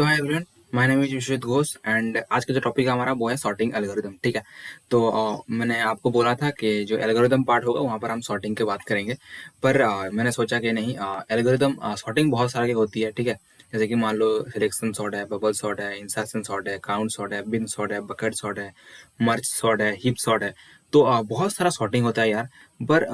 So hi everyone, my name is Vishwajeet Ghosh and आज का जो टॉपिक है हमारा वो है सॉर्टिंग एल्गोरिदम। ठीक है, तो मैंने आपको बोला था कि जो एल्गोरिदम पार्ट होगा वहाँ पर हम सॉर्टिंग की बात करेंगे। पर मैंने सोचा कि नहीं, एल्गोरिदम सॉर्टिंग बहुत सारी होती है। ठीक है, जैसे कि मान लो सिलेक्शन सॉर्ट है, बबल सॉर्ट है, इंसर्शन सॉर्ट है, काउंट सॉर्ट है, बिन सॉर्ट है, बकेट सॉर्ट है, मर्ज सॉर्ट है, हीप सॉर्ट है। तो बहुत सारा सॉर्टिंग होता है यार। पर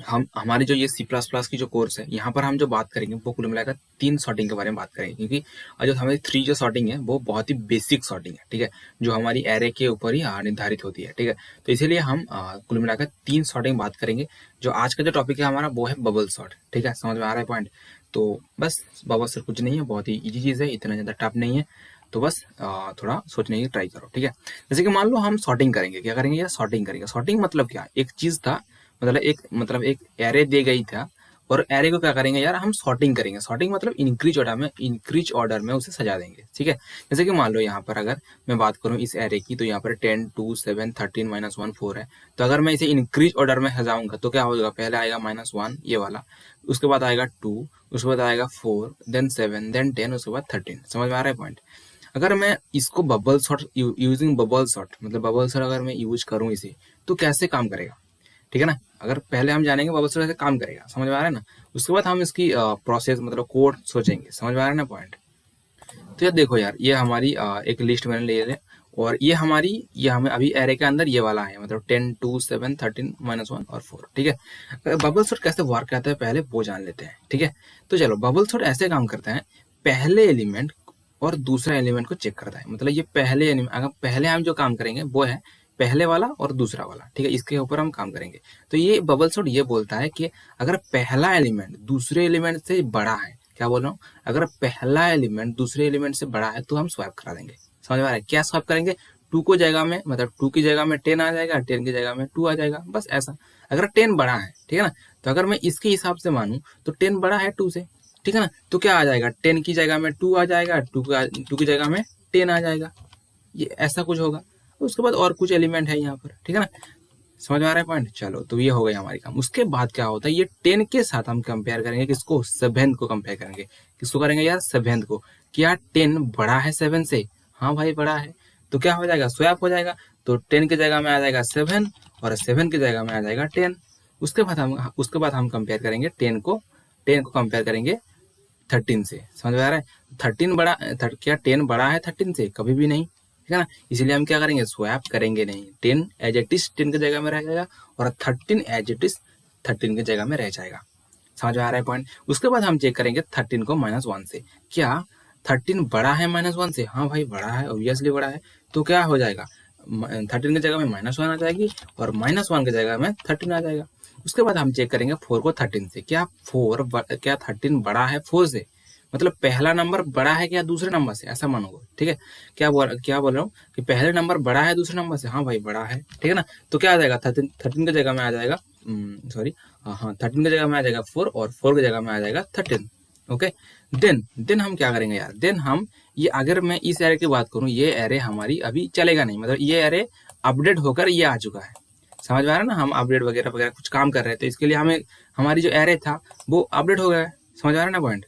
हम हमारी जो ये सी प्लस प्लस की जो कोर्स है यहाँ पर हम जो बात करेंगे वो कुल मिलाकर 3 सॉर्टिंग के बारे में बात करेंगे, क्योंकि जो हमारी 3 जो सॉर्टिंग है वो बहुत ही बेसिक सॉर्टिंग है। ठीक है, जो हमारी एरे के ऊपर ही निर्धारित होती है। ठीक है, तो इसीलिए हम कुल मिलाकर 3 सॉर्टिंग बात करेंगे। जो आज का जो टॉपिक है हमारा वो है बबल सॉर्ट। ठीक है, समझ में आ रहा है पॉइंट? तो बस बबल सॉर्ट कुछ नहीं है, बहुत ही ईजी चीज़ है, इतना ज़्यादा टफ नहीं है। तो बस थोड़ा सोचने की ट्राई करो। ठीक है, जैसे कि मान लो हम सॉर्टिंग करेंगे, क्या करेंगे यार? सॉर्टिंग करेंगे। सॉर्टिंग मतलब क्या? एक चीज़ था, मतलब एक एरे दी गई था और एरे को क्या करेंगे यार? हम सॉर्टिंग करेंगे। सॉर्टिंग मतलब इंक्रीज ऑर्डर में उसे सजा देंगे। ठीक है, जैसे कि मान लो यहाँ पर अगर मैं बात करूँ इस एरे की, तो यहाँ पर 10 2 7 13 -1 4 है। तो अगर मैं इसे इंक्रीज ऑर्डर में सजाऊंगा तो क्या होगा? पहले आएगा -1 ये वाला, उसके बाद आएगा 2, उसके बाद आएगा 4, देन 7, देन 10, उसके बाद 13। समझ में आ रहा है पॉइंट? अगर मैं इसको bubble sort using bubble sort मतलब बबल सॉर्ट अगर मैं यूज करूँ इसे, तो कैसे काम करेगा? ठीक है ना, अगर पहले हम जानेंगे बबल सॉर्ट कैसे काम करेगा, समझ में आ रहा है ना? उसके बाद हम इसकी प्रोसेस मतलब कोड सोचेंगे। समझ में आ रहा है ना पॉइंट? तो यार देखो यार, ये हमारी एक लिस्ट मैंने ले लिया और ये हमें अभी एरे के अंदर ये वाला है, मतलब 10 2 7 13 -1 और 4। ठीक है, बबल सॉर्ट कैसे वर्क करता है पहले वो जान लेते हैं। ठीक है, तो चलो, बबल सॉर्ट ऐसे काम करता है, पहले एलिमेंट और दूसरा एलिमेंट को चेक करता है। मतलब ये पहले एलिमेंट, अगर पहले हम जो काम करेंगे वो है पहले वाला और दूसरा वाला। ठीक है, इसके ऊपर हम काम करेंगे। तो ये बबल सॉर्ट ये बोलता है कि अगर पहला एलिमेंट दूसरे एलिमेंट से बड़ा है, क्या बोल रहा हूँ? अगर पहला एलिमेंट दूसरे एलिमेंट से बड़ा है तो हम स्वैप करा देंगे। समझ में आ रहा है? क्या स्वैप करेंगे? 2 को जगह में, मतलब 2 की जगह में 10 आ जाएगा, 10 की जगह में 2 आ जाएगा, बस ऐसा। अगर 10 बड़ा है, ठीक है ना, तो अगर मैं इसके हिसाब से मानूं तो 10 बड़ा है 2 से। ठीक है ना, तो क्या आ जाएगा? 10 की जगह में 2 आ जाएगा, 2 की जगह में 10 आ जाएगा। ये ऐसा कुछ होगा। उसके बाद और कुछ एलिमेंट है यहाँ पर। ठीक है ना, समझ में आ रहा है पॉइंट? चलो, तो ये हो गया हमारी काम। उसके बाद क्या होता है, ये 10 के साथ हम कंपेयर करेंगे। किसको? 7 को कंपेयर करेंगे। किसको करेंगे यार? 7 को। क्या 10 बड़ा है 7 से? हाँ भाई, बड़ा है। तो क्या हो जाएगा? स्वैप हो जाएगा। तो 10 की जगह में आ जाएगा 7 और 7 की जगह में आ जाएगा 10। उसके बाद हम कंपेयर करेंगे 10 को कंपेयर करेंगे 13 से। समझ में आ रहा है? 13 बड़ा, क्या 10 बड़ा है 13 से? कभी भी नहीं। ठीक है ना, इसीलिए हम क्या करेंगे? स्वैप करेंगे नहीं। 10 एज इट इज 10 की जगह में रह जाएगा और 13 एज इट इज 13 की जगह में रह जाएगा। समझ में आ रहा है पॉइंट? उसके बाद हम चेक करेंगे 13 को -1 से। क्या 13 बड़ा है -1 से? हाँ भाई, बड़ा है, ऑब्वियसली बड़ा है। तो क्या हो जाएगा? 13 की जगह में -1 आ जाएगी और -1 की जगह में 13 आ जाएगा। उसके बाद हम चेक करेंगे 4 को 13 से। क्या 13 बड़ा है 4 से? मतलब पहला नंबर बड़ा है क्या दूसरे नंबर से? ऐसा मानोगे? ठीक है, क्या बोल रहा हूँ कि पहले नंबर बड़ा है दूसरे नंबर से? हाँ भाई, बड़ा है। ठीक है ना, तो क्या आ जाएगा? 13 की जगह में आ जाएगा, सॉरी, हाँ 13 की जगह में आ जाएगा 4 और 4 की जगह में आ जाएगा 13। ओके, देन हम क्या करेंगे यार? देन हम ये, अगर मैं इस एरे की बात करूँ, ये एरे हमारी अभी चलेगा नहीं, मतलब ये एरे अपडेट होकर ये आ चुका है। समझ में आ रहा है ना? हम अपडेट वगैरह वगैरह कुछ काम कर रहे थे, इसके लिए हमें हमारी जो एरे था वो अपडेट हो गया है। समझ आ रहा है ना पॉइंट?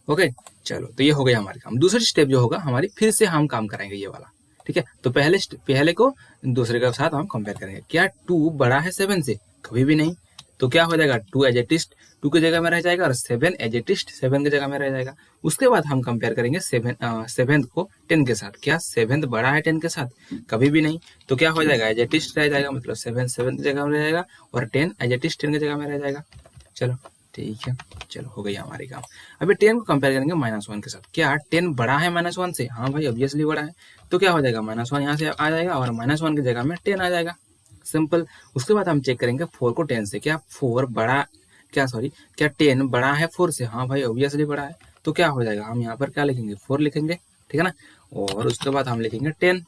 ओके, चलो, तो ये हो गया हमारे काम। दूसरी स्टेप जो होगा हमारी, फिर से हम काम करेंगे ये वाला। ठीक है, तो पहले को दूसरे के साथ हम कंपेयर करेंगे। क्या 2 बड़ा है 7 से? कभी भी नहीं। तो क्या हो जाएगा? 2 एज इट इज 2 की जगह में रह जाएगा और 7 एज इट इज 7 की जगह में रह जाएगा। उसके बाद हम कंपेयर करेंगे 7 को 10 के साथ। क्या 7 बड़ा है 10 के साथ? कभी भी नहीं। तो क्या हो जाएगा? एज इट इज रह जाएगा, मतलब 7 की जगह में रह जाएगा और 10 एज इट इज 10 की जगह में रह जाएगा। चलो, ठीक है, चलो, हो गई हमारी काम। अभी 10 को कंपेयर करेंगे -1 के साथ। क्या 10 बड़ा है -1 से? हाँ भाई, ऑब्वियसली बड़ा है। तो क्या हो जाएगा? -1 यहाँ से आ जाएगा और -1 की जगह में 10 आ जाएगा। सिंपल। उसके बाद हम चेक करेंगे 4 को 10 से। क्या 10 बड़ा है 4 से? हाँ भाई, ऑब्वियसली बड़ा है। तो क्या हो जाएगा? हम यहाँ पर क्या लिखेंगे? 4 लिखेंगे। ठीक है ना, और उसके बाद हम लिखेंगे 10।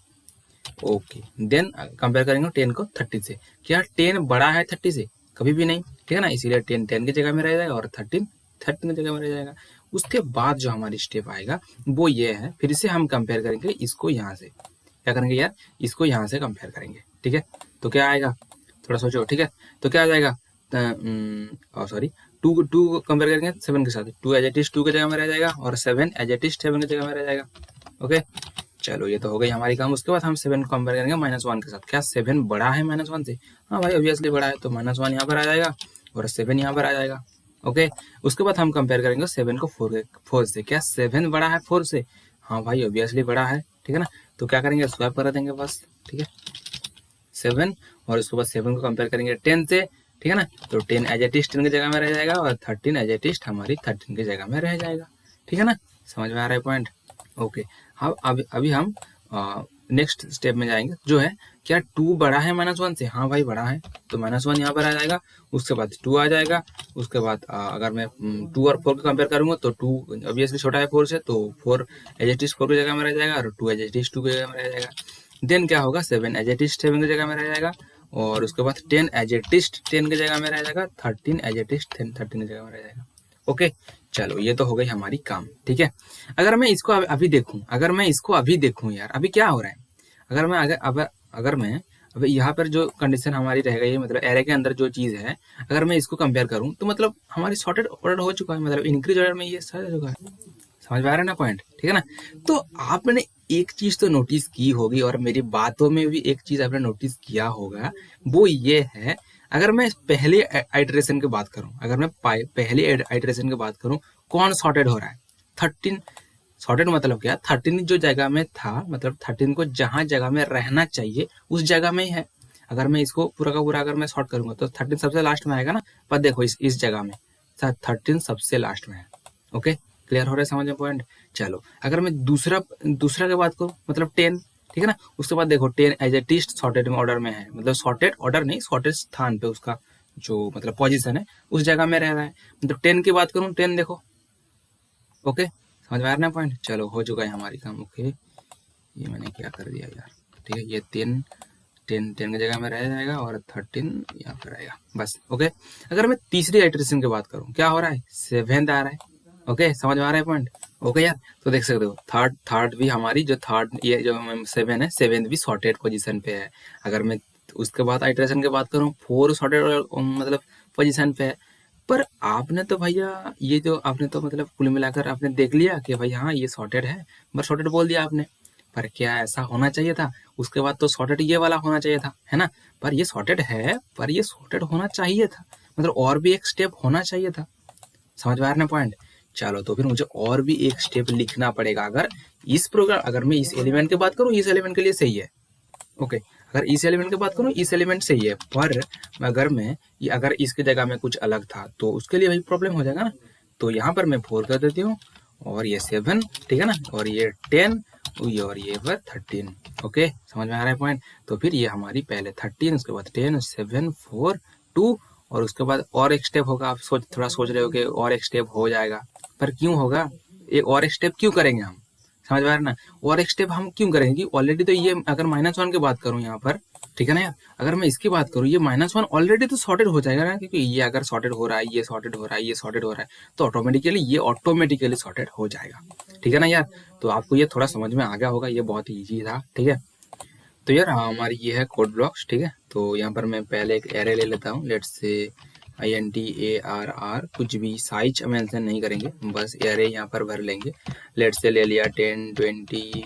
ओके, देन कंपेयर करेंगे 10 को 30 से। क्या 10 बड़ा है 30 से? कभी भी नहीं। ठीक है ना, इसीलिए 10 की जगह में रह जाएगा और 13 की जगह में रह जाएगा। उसके बाद जो हमारी स्टेप आएगा वो ये है, फिर से हम कंपेयर करेंगे इसको यहाँ से। क्या करेंगे यार? इसको यहाँ से कंपेयर करेंगे। ठीक है, तो क्या आएगा? थोड़ा सोचो। ठीक है, तो क्या आ जाएगा? सॉरी, टू टू कंपेयर करेंगे 7 के साथ, 2 एज इट इज 2 की जगह में रह जाएगा और 7 एज इट इज 7 की जगह में रह जाएगा। ओके, चलो ये तो हो गई हमारी काम। उसके बाद हम 7 को कंपेयर करेंगे -1 के साथ। क्या 7 बड़ा है -1 से? हाँ भाई ऑब्वियसली बड़ा है, तो -1 यहाँ पर आ जाएगा और 7 यहाँ पर आ जाएगा। ओके, उसके बाद हम कंपेयर करेंगे 7 को 4 से। क्या 7 बड़ा है 4 से? हाँ भाई ऑब्वियसली बड़ा है, ठीक है ना। तो क्या करेंगे, स्वैप कर देंगे बस, ठीक है 7, और उसके बाद 7 को कंपेयर करेंगे 10 से, ठीक है ना। तो 10 एज इट इज 10 की जगह में रह जाएगा और 13 एज इट इज हमारी 13 की जगह में रह जाएगा, ठीक है ना। समझ में आ रहा है पॉइंट? ओके, अब अभी हम नेक्स्ट स्टेप में जाएंगे, जो है क्या 2 बड़ा है -1 से? हाँ भाई बड़ा है, तो -1 यहाँ पर आ जाएगा, उसके बाद 2 आ जाएगा, उसके बाद अगर मैं 2 और 4 को कंपेयर करूंगा तो 2 ऑब्वियसली छोटा है 4 से, तो 4 एज इट इज 4 की जगह में रह जाएगा और 2 एज इट इज 2 की जगह में रह जाएगा। देन क्या होगा, 7 एज इट इज 7 की जगह में रह जाएगा और उसके बाद 10 एज इट इज 10 की जगह में रह जाएगा, 13 एज इट इज 13 की जगह में रह जाएगा। ओके, चलो ये तो हो गई हमारी काम, ठीक है। अगर मैं इसको अभी देखूं यार, अभी क्या हो रहा है, अगर मैं अब यहाँ पर जो कंडीशन हमारी रह गई है, मतलब एरे के अंदर जो चीज है, अगर मैं इसको कंपेयर करूं तो मतलब हमारी सॉर्टेड ऑर्डर हो चुका है, मतलब इंक्रीज ऑर्डर में ये सॉर्ट हो चुका है। समझ में आ रहा है ना पॉइंट, ठीक है ना। तो आपने एक चीज तो नोटिस की होगी और मेरी बातों में भी एक चीज आपने नोटिस किया होगा, वो ये है, अगर मैं पहले आइटरेशन की बात करूं, पहले आइटरेशन की बात करूं, कौन सॉर्टेड हो रहा है? 13 सॉर्टेड मतलब क्या, 13 जो जगह में था, मतलब 13 को जहां जगह में रहना चाहिए उस जगह में ही है। अगर मैं इसको पूरा का पूरा अगर मैं सॉर्ट करूंगा तो 13 सबसे लास्ट में आएगा ना, पर देखो इस जगह में 13 सबसे लास्ट में है। ओके, क्लियर हो रहा है समझ में पॉइंट? चलो अगर मैं दूसरा की बात करूं, मतलब 10, ठीक है ना। उसके बाद देखो 10 as A T sorted order में है, मतलब सॉर्टेड ऑर्डर नहीं, सॉर्टेड स्थान पे उसका जो मतलब पोजीशन है उस जगह में रह रहा है। मतलब 10 की बात करूं, 10 देखो। ओके, समझ में आ रहा है पॉइंट? चलो हो चुका है हमारी काम। ओके, ये मैंने क्या कर दिया यार, ठीक है, ये 10 की जगह में रह जाएगा और 13 यहाँ पर आएगा बस। ओके, अगर मैं तीसरी आइटरेशन की बात करूँ, क्या हो रहा है, 7th आ रहा है। ओके, समझ में आ रहा है पॉइंट? ओके यार, तो देख सकते हो थर्ड भी हमारी जो थर्ड ये जो 7 है, 7th भी सॉर्टेड पोजीशन पे है। अगर मैं उसके बाद आइटरेशन की बात करूँ, 4 सॉर्टेड मतलब पोजीशन पे है। पर आपने तो भैया ये जो आपने तो मतलब कुल मिलाकर आपने देख लिया कि भाई हाँ ये सॉर्टेड है, बस सॉर्टेड बोल दिया आपने, पर क्या ऐसा होना चाहिए था? उसके बाद तो सॉर्टेड ये वाला होना चाहिए था, है ना। पर ये सॉर्टेड है, पर ये सॉर्टेड होना चाहिए था, मतलब और भी एक स्टेप होना चाहिए था। समझ में आ रहा है पॉइंट? चलो तो फिर मुझे और भी एक स्टेप लिखना पड़ेगा। अगर मैं इस एलिमेंट की बात करूँ, इस एलिमेंट के लिए सही है। ओके, अगर इस एलिमेंट की बात करूँ, इस एलिमेंट सही है, पर अगर इसकी जगह में कुछ अलग था तो उसके लिए भाई प्रॉब्लम हो जाएगा ना। तो यहाँ पर मैं 4 कर देती हूँ और ये 7, ठीक है ना, और ये 10 और ये 13। ओके, समझ में आ रहा है पॉइंट? तो फिर ये हमारी पहले 13, उसके बाद 10, 7, 4, 2 और उसके बाद और एक स्टेप होगा। आप थोड़ा सोच रहे हो कि और एक स्टेप हो जाएगा, पर क्यों होगा? एक और एक स्टेप क्यों करेंगे हम? समझ में आ रहा है ना? और एक स्टेप हम क्यों करेंगे? ऑलरेडी तो ये अगर -1 की बात करूं यहाँ पर, ठीक है ना यार, अगर मैं इसकी बात करूं, ये -1 ऑलरेडी तो सॉर्टेड हो जाएगा ना, क्योंकि ये अगर सॉर्टेड हो रहा है, ये सॉर्टेड हो रहा है, ये सॉर्टेड हो रहा है, तो ऑटोमेटिकली सॉर्टेड हो जाएगा, ठीक है ना यार। तो आपको ये थोड़ा समझ में आ गया होगा, ये बहुत ईजी था, ठीक है। तो यार हमारी ये है कोड ब्लॉक्स, ठीक है। तो यहाँ पर मैं पहले एक एरे ले लेता हूँ, लेट्स से INTARR, कुछ भी साइज मेंशन नहीं करेंगे, बस एरे यहाँ पर भर लेंगे। लेट्स से ले लिया 10, 20,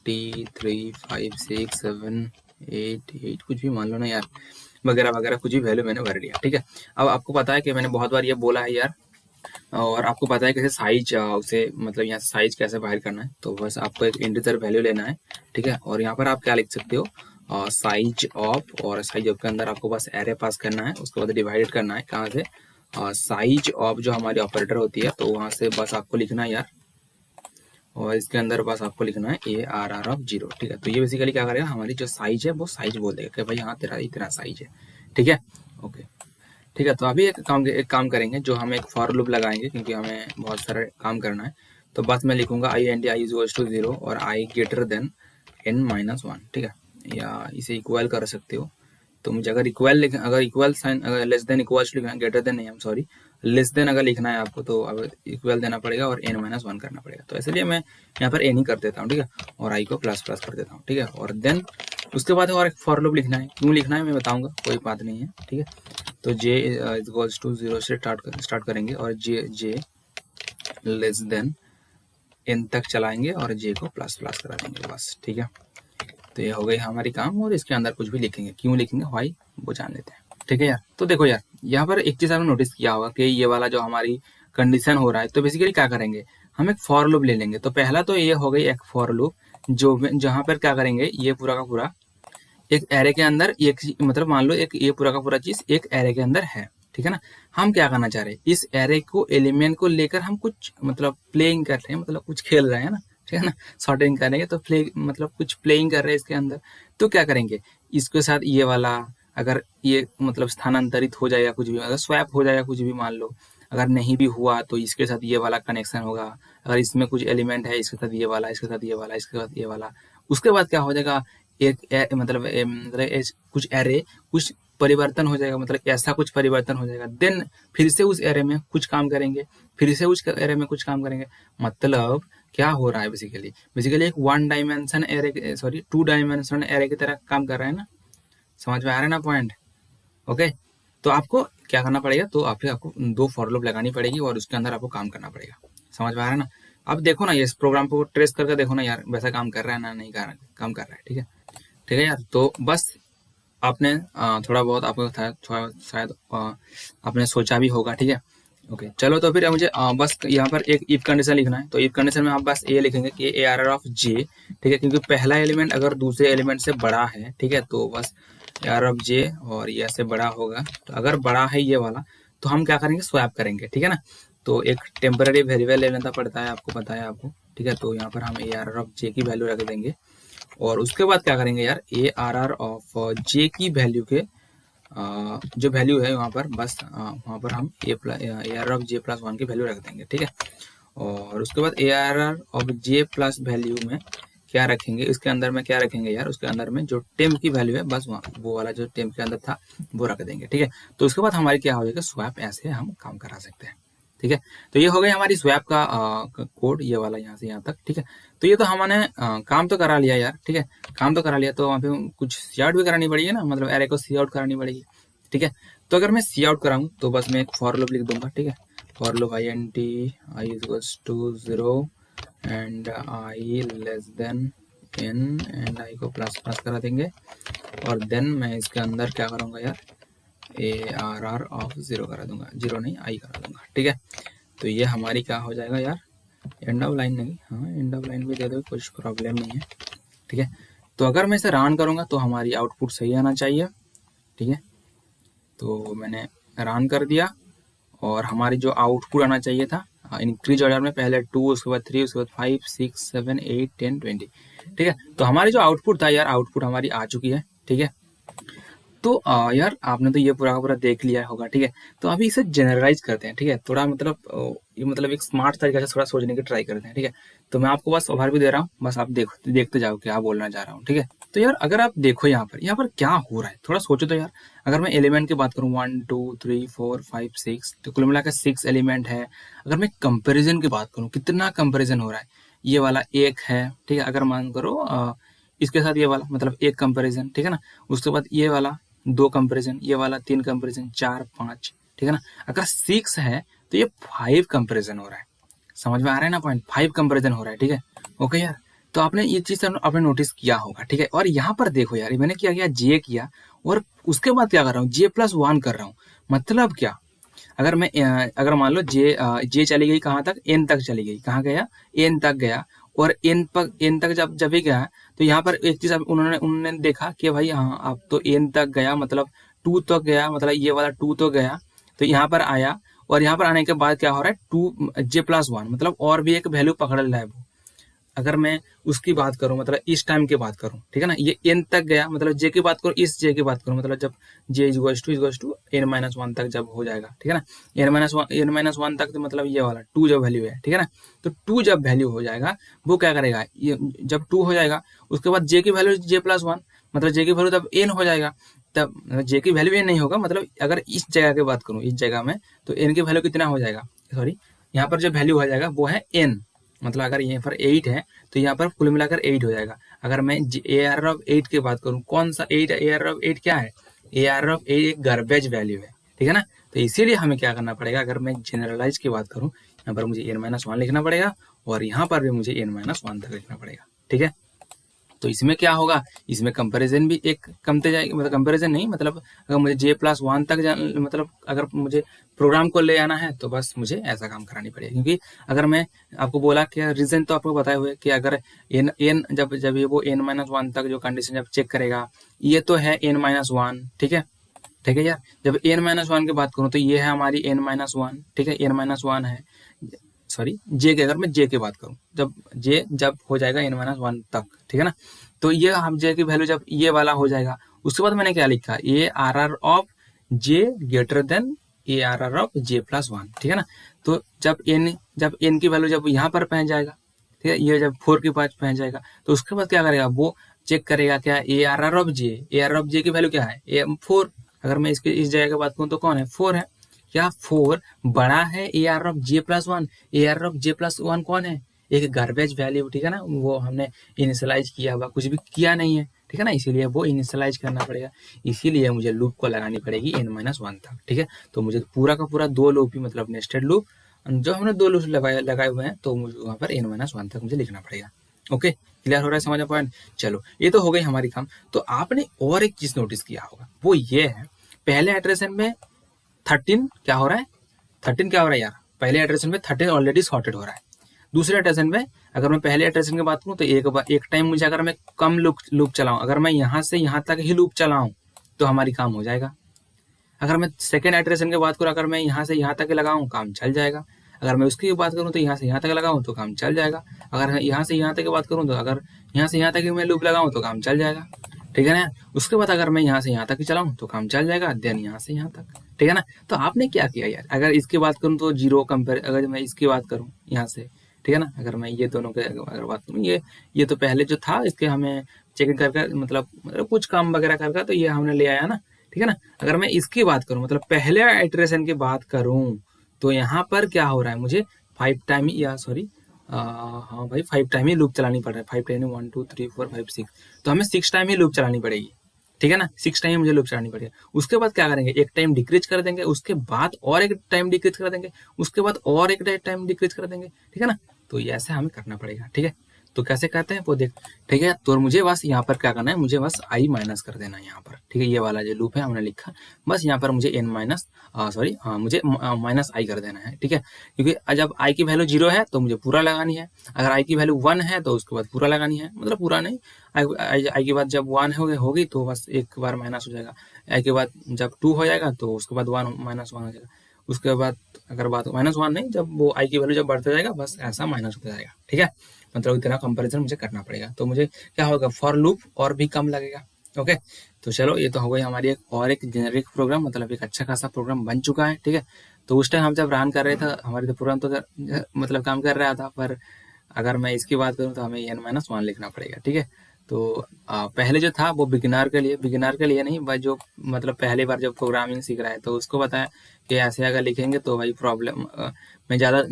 30, 3, 5, 6, 7, 8 कुछ भी मान लो ना यार, वगैरह वगैरह कुछ भी वैल्यू मैंने भर लिया, ठीक है। अब आपको पता है कि मैंने बहुत बार ये बोला है यार, और आपको पता है कैसे साइज उसे मतलब यहाँ से साइज कैसे बाहर करना है। तो बस आपको एक इंटीजर वैल्यू लेना है, ठीक है। और यहाँ पर आप क्या लिख सकते हो, साइज ऑफ, और साइज ऑफ के अंदर आपको बस एरे पास करना है, उसके बाद डिवाइडेड करना है कहाँ से, साइज ऑफ जो हमारी ऑपरेटर होती है, तो वहाँ से बस आपको लिखना है यार, और इसके अंदर बस आपको लिखना है ARR ऑफ 0, ठीक है। तो ये बेसिकली क्या करेगा, हमारी जो साइज है वो साइज बोल देगा कि भाई हाँ तेरा इतना साइज है, ठीक है। ओके, ठीक है। तो अभी एक काम करेंगे, जो हम एक फॉर लूप लगाएंगे, क्योंकि हमें बहुत सारा काम करना है। तो बस मैं लिखूंगा i_i=0 और i > n-1, ठीक है, या इसे इक्वल कर सकते हो। तो मुझे अगर इक्वल साइन, अगर लेस देन इक्वल्स लिखना है, ग्रेटर देन नहीं, I am sorry, less than अगर लिखना है आपको, तो अब इक्वल देना पड़ेगा और n-1 करना पड़ेगा। तो इसलिए मैं यहाँ पर n ही कर देता हूँ, ठीक है, और i को प्लस कर देता हूँ, ठीक है। और देन उसके बाद और एक फॉर लूप लिखना है, क्यों लिखना है मैं बताऊंगा, कोई बात नहीं है, ठीक है। तो जे इक्वल्स टू 0 से स्टार्ट करेंगे और जे लेस देन n तक चलाएंगे और j को प्लस प्लस करा देंगे बस, ठीक है। तो ये हो गई हमारी काम, और इसके अंदर कुछ भी लिखेंगे, क्यों लिखेंगे वाई वो जान लेते हैं, ठीक है यार। तो देखो यार, यहाँ पर एक चीज आपने नोटिस किया होगा कि ये वाला जो हमारी कंडीशन हो रहा है, तो बेसिकली क्या करेंगे, हम एक फॉर लूप ले लेंगे। तो पहला तो ये हो गई एक फॉर लूप, जो जहाँ पर क्या करेंगे, ये पूरा का पूरा एक एरे के अंदर एक मतलब मान लो एक ये पूरा का पूरा चीज एक एरे के अंदर है, ठीक है ना। हम क्या करना चाह रहे हैं, इस एरे को एलिमेंट को लेकर हम कुछ मतलब प्लेइंग कर रहे हैं, मतलब कुछ खेल रहे हैं ना, ठीक है ना। सॉर्टिंग करेंगे तो प्ले मतलब कुछ प्लेइंग कर रहे हैं इसके अंदर। तो क्या करेंगे, इसके साथ ये वाला अगर ये मतलब स्थानांतरित हो जाएगा, कुछ भी अगर स्वैप हो जाएगा कुछ भी मान लो, अगर नहीं भी हुआ तो इसके साथ ये वाला कनेक्शन होगा। अगर इसमें कुछ एलिमेंट है, इसके साथ ये वाला, इसके साथ ये वाला, इसके साथ ये वाला, उसके बाद क्या हो जाएगा, मतलब कुछ एरे कुछ परिवर्तन हो जाएगा, मतलब ऐसा कुछ परिवर्तन हो जाएगा। देन फिर से उस एरे में कुछ काम करेंगे, फिर से उस एरे में कुछ काम करेंगे। मतलब क्या हो रहा है, बेसिकली एक one dimension array, sorry 2 dimension array की तरह काम कर रहे हैं ना। समझ में आ रहा है ना पॉइंट? ओके। तो आपको क्या करना पड़ेगा, तो आपको 2 फॉर लूप लगानी पड़ेगी और उसके अंदर आपको काम करना पड़ेगा। समझ में आ रहा है ना? अब देखो ना, ये इस प्रोग्राम को ट्रेस करके देखो ना यार, वैसा काम कर रहा है ना, नहीं कर रहा, काम कर रहा है, ठीक है। ठीक है यार, तो बस आपने थोड़ा बहुत आपको थोड़ा शायद आपने सोचा भी होगा, ठीक है। ओके, चलो तो फिर मुझे बस यहाँ पर एक इफ कंडीशन लिखना है। तो इफ कंडीशन में आप बस ये लिखेंगे कि ए आर ऑफ जे, ठीक है, क्योंकि पहला एलिमेंट अगर दूसरे एलिमेंट से बड़ा है, ठीक है, तो बस ए आर ऑफ जे और ये से बड़ा होगा। तो अगर बड़ा है ये वाला, तो हम क्या करेंगे, स्वैप करेंगे, ठीक है ना। तो एक टेम्पररी वेरिएबल ले लेना पड़ता है, आपको पता है आपको, ठीक है। तो यहाँ पर हम ए आर ऑफ जे की वैल्यू रख देंगे, और उसके बाद क्या करेंगे यार, ए आर आर ऑफ जे की वैल्यू के जो वैल्यू है वहाँ पर बस वहाँ पर हम A R of J plus 1 की वैल्यू रख देंगे, ठीक है। और उसके बाद A R R of J plus value में क्या रखेंगे, उसके अंदर में क्या रखेंगे यार, उसके अंदर में जो टेम्प की वैल्यू है बस वो वाला जो टेम्प के अंदर था वो रख देंगे, ठीक है। तो उसके बाद हमारी क्या हो जाएगा, स्वैप ऐसे हम काम करा सकते हैं, ठीक है। तो ये हो गई हमारी स्वैप का कोड, ये वाला यहाँ से यहाँ तक, ठीक है। तो ये तो हमने काम तो करा लिया यार, ठीक है, काम तो करा लिया। तो वहाँ पे कुछ सी आउट भी करानी पड़ेगी ना, मतलब एरे को सी आउट करानी पड़ेगी, ठीक है। तो अगर मैं सी आउट कराऊँ तो बस मैं एक फॉर लूप लिख दूंगा, ठीक है। For loop I N T I equals to 0 and I less than n and I को प्लस प्लस करा देंगे, और देन मैं इसके अंदर क्या करूँगा यार, ए आर आर ऑफ 0 करा दूंगा, 0 नहीं आई करा दूंगा, ठीक है। तो ये हमारी क्या हो जाएगा यार, एंड ऑफ लाइन नहीं, हाँ एंड ऑफ लाइन भी दे दो, कुछ प्रॉब्लम नहीं है, ठीक है। तो अगर मैं इसे रन करूँगा तो हमारी आउटपुट सही आना चाहिए, ठीक है। तो मैंने रन कर दिया, और हमारी जो आउटपुट आना चाहिए था इंक्रीज ऑर्डर में, पहले 2, उसके बाद 3, उसके बाद 5, 6, 7, 8, 10, 20, ठीक है। तो हमारी जो आउटपुट था यार, आउटपुट हमारी आ चुकी है, ठीक है। तो यार आपने तो ये पूरा का पूरा देख लिया होगा, ठीक है। तो अभी इसे जनरलाइज करते हैं, ठीक है, थोड़ा मतलब ये मतलब एक स्मार्ट तरीके से थोड़ा सोचने की ट्राई करते हैं, ठीक है। तो मैं आपको बस ओवर भी दे रहा हूँ, बस आप देखते जाओ क्या बोलना चाह रहा हूँ, ठीक है। तो यार अगर आप देखो यहाँ पर क्या हो रहा है, थोड़ा सोचो तो यार। अगर मैं एलिमेंट की बात करूँ 1 2 3 4 5 6, तो कुल मिलाकर 6 एलिमेंट है। अगर मैं कंपेरिजन की बात करूँ, कितना कंपेरिजन हो रहा है, ये वाला एक है, ठीक है। अगर मान करो इसके साथ ये वाला, मतलब एक कंपेरिजन, ठीक है ना। उसके बाद ये वाला 2 कंपेरिजन, ये वाला 3 कंपेरिजन, 4 5, ठीक है ना। अगर 6 है तो ये 5 कंपेरिजन हो रहा है। समझ में आ रहा है ना पॉइंट, 5 कंपेरिजन हो रहा है, ठीक है। ओके यार, तो आपने ये चीज आपने नोटिस किया होगा, ठीक है। और यहाँ पर देखो यार, मैंने क्या किया, जे किया, और उसके बाद क्या कर रहा हूँ, जे प्लस 1 कर रहा हूँ। मतलब क्या, अगर मान लो जे चली गई कहाँ तक, एन तक चली गई, कहाँ गया, एन तक गया, और एन तक जब ही गया, तो यहाँ पर एक चीज उन्होंने देखा कि भाई हाँ अब तो एन तक गया, मतलब 2 तक गया, मतलब ये वाला 2 तो गया। तो यहाँ पर आया, और यहाँ पर आने के बाद क्या हो रहा है, 2 जे प्लस 1, मतलब और भी एक वैल्यू पकड़ रहा है वो। अगर मैं उसकी बात करूं, मतलब इस टाइम की बात करूं, ठीक है ना, ये n तक गया, मतलब j की बात करूं, इस j की बात करूं, मतलब जब j इक्वल्स टू n-1 तक जब हो जाएगा, ठीक है ना, n-1 तक, तो मतलब ये वाला 2 जब वैल्यू है, ठीक है ना। तो 2 जब वैल्यू हो जाएगा, वो क्या करेगा, ये जब 2 हो जाएगा, उसके बाद j की वैल्यू j प्लस 1, मतलब j की वैल्यू तब n हो जाएगा। तब j की वैल्यू n नहीं होगा, मतलब अगर इस जगह की बात करूं, इस जगह में, तो n की वैल्यू कितना हो जाएगा, सॉरी यहाँ पर जो वैल्यू हो जाएगा वो है n, मतलब अगर यहाँ पर 8 है तो यहाँ पर कुल मिलाकर 8 हो जाएगा। अगर मैं ए आर ऑफ 8 की बात करूँ, कौन सा 8 है, ए आर ऑफ 8 क्या है, ए आर ऑफ 8 एक गार्बेज वैल्यू है, ठीक है ना। तो इसीलिए हमें क्या करना पड़ेगा, अगर मैं जनरलाइज की बात करूँ, यहाँ पर मुझे n-1 लिखना पड़ेगा और यहाँ पर भी मुझे n-1 तक लिखना पड़ेगा, ठीक है। तो इसमें क्या होगा, इसमें कंपैरिजन भी एक कमते जाएगी, मतलब कंपैरिजन नहीं, मतलब अगर मुझे j+1 तक मतलब अगर मुझे प्रोग्राम को ले आना है तो बस मुझे ऐसा काम करानी पड़ेगी। क्योंकि अगर मैं आपको बोला कि रीजन तो आपको बताए हुए कि अगर n जब ये वो n-1 तक जो कंडीशन जब चेक करेगा, ये तो है n-1, ठीक है, ठीक है यार। जब n-1 की बात करूँ तो ये है हमारी n-1, ठीक है, n-1 है, सॉरी जे की, अगर मैं जे की बात करूँ, जब जे जब हो जाएगा n-1 तक, ठीक है ना, तो ये हम जे की वैल्यू जब ये वाला हो जाएगा, उसके बाद मैंने क्या लिखा, A R R of J greater than A R R of j+1, ठीक है ना। तो जब n की वैल्यू जब यहाँ पर पहुंच जाएगा, ठीक है, ये जब 4 के पास पहुंच जाएगा, तो उसके बाद क्या करेगा, वो चेक करेगा क्या, ए आर आर ऑफ जे की वैल्यू क्या है, 4। अगर मैं इसके इस जगह की बात करूँ तो कौन है, 4 है, क्या 4 बड़ा है A R of j+1, A R of j+1 कौन है, एक गार्बेज वैल्यू, ठीक है ना, वो हमने इनिशियलाइज किया हुआ कुछ भी किया नहीं है, ठीक है ना, इसीलिए वो इनिशियलाइज करना पड़ेगा, इसीलिए मुझे लूप को लगानी पड़ेगी n-1 तक, ठीक है। तो मुझे पूरा का पूरा 2 लूप ही, मतलब नेस्टेड लूप जो हमने 2 लूप लगाए हुए हैं, तो मुझे वहाँ पर n-1 तक मुझे लिखना पड़ेगा। ओके, क्लियर हो रहा है, समझ पॉइंट। चलो ये तो हो गई हमारी काम। तो आपने और एक चीज नोटिस किया होगा, वो ये है, पहले इटरेशन में 13 क्या हो रहा है, 13 क्या हो रहा है यार, पहले इटरेशन में 13 ऑलरेडी सॉर्टेड हो रहा है। दूसरे इटरेशन में अगर मैं पहले इटरेशन की बात करूँ तो एक टाइम मुझे अगर मैं कम लूप चलाऊं, अगर मैं यहाँ से यहाँ तक ही लूप चलाऊं तो हमारी काम हो जाएगा। अगर मैं सेकेंड इटरेशन की बात करूँ, अगर मैं यहाँ से यहाँ तक लगाऊं काम चल जाएगा। अगर मैं उसकी बात करूँ तो यहाँ से यहाँ तक लगाऊं तो काम चल जाएगा। अगर यहाँ से यहाँ तक की बात करूँ तो अगर यहाँ से यहाँ तक मैं लूप लगाऊं तो काम चल जाएगा, ठीक है ना। उसके बाद अगर मैं यहाँ से यहाँ तक ही चलाऊं तो काम चल जाएगा, देन यहाँ से यहाँ तक, ठीक है ना। तो आपने क्या किया यार, अगर इसकी बात करूँ तो जीरो कंपेयर, अगर मैं इसकी बात करूँ यहाँ से, ठीक है ना, अगर मैं ये दोनों के अगर बात करूँ, ये तो पहले जो था इसके हमें चेक करके मतलब कुछ काम वगैरह करके तो ये हमने ले आया ना, ठीक है ना। अगर मैं इसकी बात करूँ, मतलब पहले आइटरेशन की बात करूँ, तो यहाँ पर क्या हो रहा है, मुझे 5 टाइम या सॉरी हाँ भाई 5 टाइम ही लूप चलानी पड़ रहा है, 5 टाइम 1 2 3 4 5 6, तो हमें 6 टाइम ही लूप चलानी पड़ेगी, ठीक है ना, 6 टाइम मुझे लूप चलानी पड़ेगी। उसके बाद क्या करेंगे, एक टाइम डिक्रीज कर देंगे, उसके बाद और एक टाइम डिक्रीज कर देंगे, उसके बाद और एक टाइम डिक्रीज कर देंगे, ठीक है ना। तो ये ऐसे हमें करना पड़ेगा, ठीक है। तो कैसे करते हैं वो देख, ठीक है। तो मुझे बस यहाँ पर क्या करना है, मुझे बस i माइनस कर देना है यहाँ पर, ठीक है। ये वाला जो लूप है हमने लिखा, बस यहाँ पर मुझे मुझे माइनस i कर देना है, ठीक है। क्योंकि जब i की वैल्यू 0 है तो मुझे पूरा लगानी है, अगर i की वैल्यू 1 है तो उसके बाद पूरा लगानी है, मतलब पूरा नहीं, i की बाद जब 1 होगी तो बस एक बार माइनस हो जाएगा, i के बाद जब 2 हो जाएगा तो उसके बाद 1 हो जाएगा, उसके बाद अगर बात -1 नहीं, जब वो i की वैल्यू जब बढ़ता जाएगा बस ऐसा माइनस होता जाएगा, ठीक है। मतलब इतना कंपैरिजन मुझे करना पड़ेगा, तो मुझे क्या होगा, फॉर लूप और भी कम लगेगा। ओके, तो चलो ये तो हो गई हमारी एक जेनरिक प्रोग्राम, मतलब एक अच्छा खासा प्रोग्राम बन चुका है, ठीक है। तो उस टाइम हम जब रन कर रहे थे हमारी तो प्रोग्राम तो मतलब काम कर रहा था, पर अगर मैं इसकी बात करूँ तो हमें n-1 लिखना पड़ेगा, ठीक है। तो पहले जो था वो बिगिनर के लिए नहीं भाई, जो मतलब पहली बार जब प्रोग्रामिंग सीख रहा है तो उसको बताया कि ऐसे अगर लिखेंगे तो भाई प्रॉब्लम,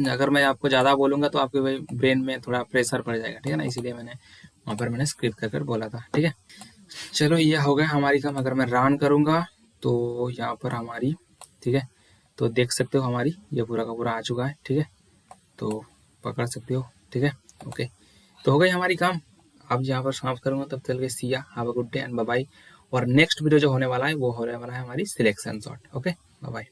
अगर मैं आपको ज़्यादा बोलूँगा तो आपके भाई ब्रेन में थोड़ा प्रेशर पड़ जाएगा, ठीक है ना, इसीलिए वहाँ पर मैंने स्क्रिप्ट कर बोला था, ठीक है। चलो ये हो गया हमारी काम। अगर मैं रन करूँगा तो यहाँ पर हमारी, ठीक है, तो देख सकते हो हमारी ये पूरा का पूरा आ चुका है, ठीक है, तो पकड़ सकते हो, ठीक है। ओके, तो हो गई हमारी काम। अब यहाँ पर समाप्त करूँगा, तब तक के सिया, have a good day and bye bye. और नेक्स्ट वीडियो जो होने वाला है वो होने वाला है हमारी selection shot. Okay, bye bye.